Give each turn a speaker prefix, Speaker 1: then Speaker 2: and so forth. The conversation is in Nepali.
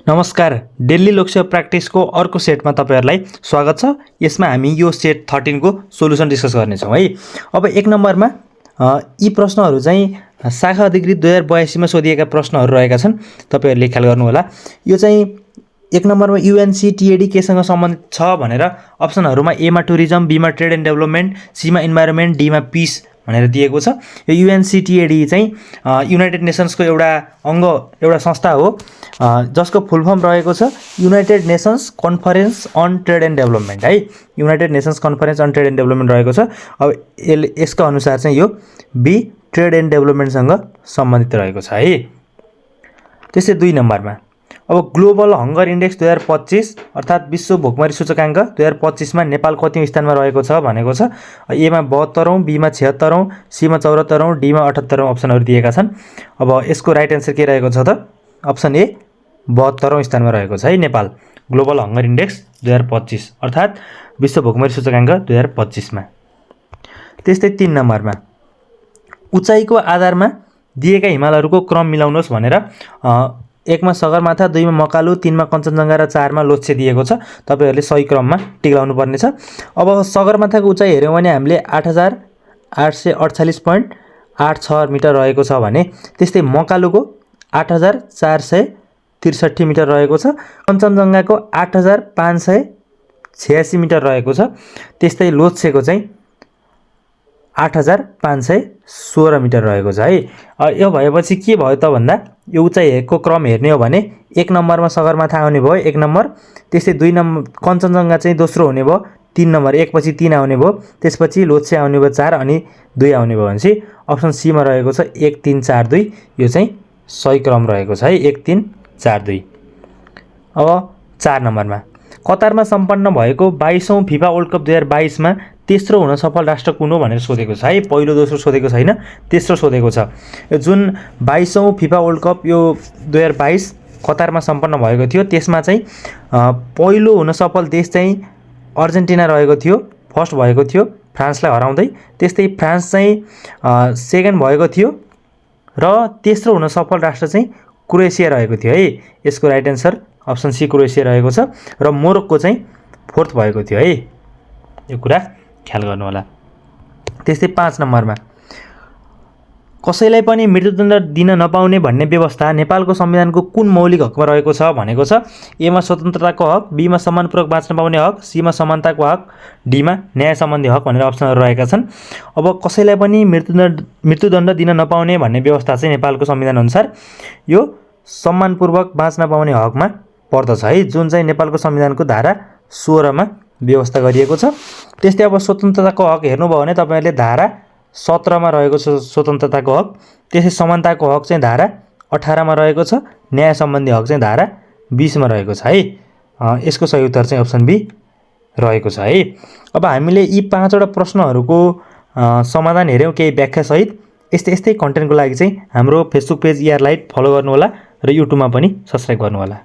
Speaker 1: नमस्कार, डेली लोकसेवा प्र्याक्टिसको अर्को सेटमा तपाईँहरूलाई स्वागत छ। यसमा हामी यो सेट 13 को सोलुसन डिस्कस गर्नेछौँ है। अब 1 नम्बरमा यी प्रश्नहरू चाहिँ शाखा अधिकृत 2082 मा सोधिएका प्रश्नहरू रहेका छन्। तपाईँहरूले ख्याल गर्नुहोला। यो चाहिँ 1 नम्बरमा UNCTAD केसँग सम्बन्धित छ भनेर अप्सनहरूमा ए मा टुरिज्म, बी मा ट्रेड एन्ड डेभलपमेन्ट, सी मा इन्भाइरोमेन्ट, डी मा पिस भनेर दिएको छ। यो UNCTAD चाहिँ युनाइटेड नेसन्सको एउटा संस्था हो जसको फुल फर्म रहेको छ United Nations Conference on Trade and Development है। United Nations Conference on Trade and Development रहेको छ। अब यसको अनुसार चाहिँ यो बी ट्रेड एन्ड डेभलपमेन्टसँग सम्बन्धित रहेको छ है। त्यसै 2 नम्बरमा अब ग्लोबल हङ्गर इन्डेक्स 2025 अर्थात् विश्व भोकमरी सूचकाङ्क 2025 मा नेपाल कतिौं स्थानमा रहेको छ भनेको छ। ए मा 72औं, बी मा 76औं, सी मा 74औं, डी मा 78औं अप्सनहरू दिएका छन्। अब यसको राइट एन्सर के रहेको छ त? अप्सन ए 72औं स्थानमा रहेको छ है नेपाल ग्लोबल हङ्गर इन्डेक्स 2025 अर्थात् विश्व भोकमरी सूचकाङ्क 2025 मा। त्यस्तै 3 नम्बरमा उचाइको आधारमा दिएका हिमालहरूको क्रम मिलाउनुहोस् भनेर 1 मा सगरमाथा, 2 मा मकालु, 3 मा कञ्चनजङ्घा र 4 मा लोच्छे दिएको छ। तपाईहरुले सही क्रममा टिक लाउनु पर्ने छ। अब सगरमाथाको उचाइ हेर्यौं भने हामीले 8848.86 मिटर रहेको छ भने त्यस्तै मकालुको 8463 मिटर रहेको छ। कञ्चनजङ्घाको 8586 मिटर रहेको छ। त्यस्तै लोच्छेको चाहिँ 8516 मिटर रहेको छ है। यो भएपछि के भयो त भन्दा यो उचाइको क्रम हेर्ने हो भने 1 नम्बरमा सगरमाथा आउने भयो 1 नम्बर, त्यस्तै 2 नम्बर कञ्चनजङ्घा चाहिँ दोस्रो हुने भयो 3 नम्बर, 1 पछि 3 आउने भयो, त्यसपछि लोच्छे आउने भयो 4 अनि 2 आउने भयो भनेपछि अप्सन सी मा रहेको छ 1 3 4 2। यो चाहिँ सही क्रम रहेको छ है 1 3 4 2। अब 4 नम्बरमा कतारमा सम्पन्न भएको 22औं फिफा वर्ल्ड कप 2022 मा तेस्रो हुन सफल राष्ट्र कुन हो भनेर सोधेको छ है। पहिलो दोस्रो सोधेको छैन, तेस्रो सोधेको छ। यो जुन 22औं फिफा वर्ल्ड कप यो 2022 कतारमा सम्पन्न भएको थियो त्यसमा चाहिँ पहिलो हुन सफल देश चाहिँ अर्जेन्टिना रहेको थियो, फर्स्ट भएको थियो फ्रान्सलाई हराउँदै। त्यस्तै फ्रान्स चाहिँ सेकेन्ड भएको थियो र तेस्रो हुन सफल राष्ट्र चाहिँ क्रोएसिया रहेको थियो है। यसको right answer option C Croatia रहेको छ र मोरोक्को चाहिँ फोर्थ भएको थियो है। यो कुरा ख्याल गर्नु होला। त्यस्तै 5 नम्बरमा कसैलाई पनि मृत्युदण्ड दिन नपाउने भन्ने व्यवस्था नेपालको संविधानको कुन मौलिक हकमा रहेको छ भनेको छ। ए मा स्वतन्त्रताको हक, बी मा सम्मानपूर्वक बाँच्न पाउने हक, सी मा समानताको हक, डी मा न्याय सम्बन्धी हक भनेर अप्सनहरू रहेका छन्। अब कसैलाई पनि मृत्युदण्ड दिन नपाउने भन्ने व्यवस्था चाहिँ नेपालको संविधान अनुसार यो सम्मानपूर्वक बाँच्न पाउने हकमा पर्दछ है, जुन चाहिँ नेपालको संविधानको धारा 16 मा व्यवस्था गरिएको छ। त्यस्तै अब स्वतन्त्रताको हक हेर्नुभयो भने तपाईहरुले धारा 17 मा रहेको छ स्वतन्त्रताको हक। त्यसै समानताको हक चाहिँ धारा 18 मा रहेको छ। न्याय सम्बन्धी हक चाहिँ धारा 20 मा रहेको छ है। यसको सही उत्तर चाहिँ अप्सन बी रहेको छ है। अब हामीले यी 5 वटा प्रश्नहरूको समाधान हेर्यौं केही व्याख्या सहित। यस्तै कन्टेन्टको लागि चाहिँ हाम्रो Facebook page ER light follow गर्नु होला र युट्युबमा पनि सब्स्क्राइब गर्नु होला।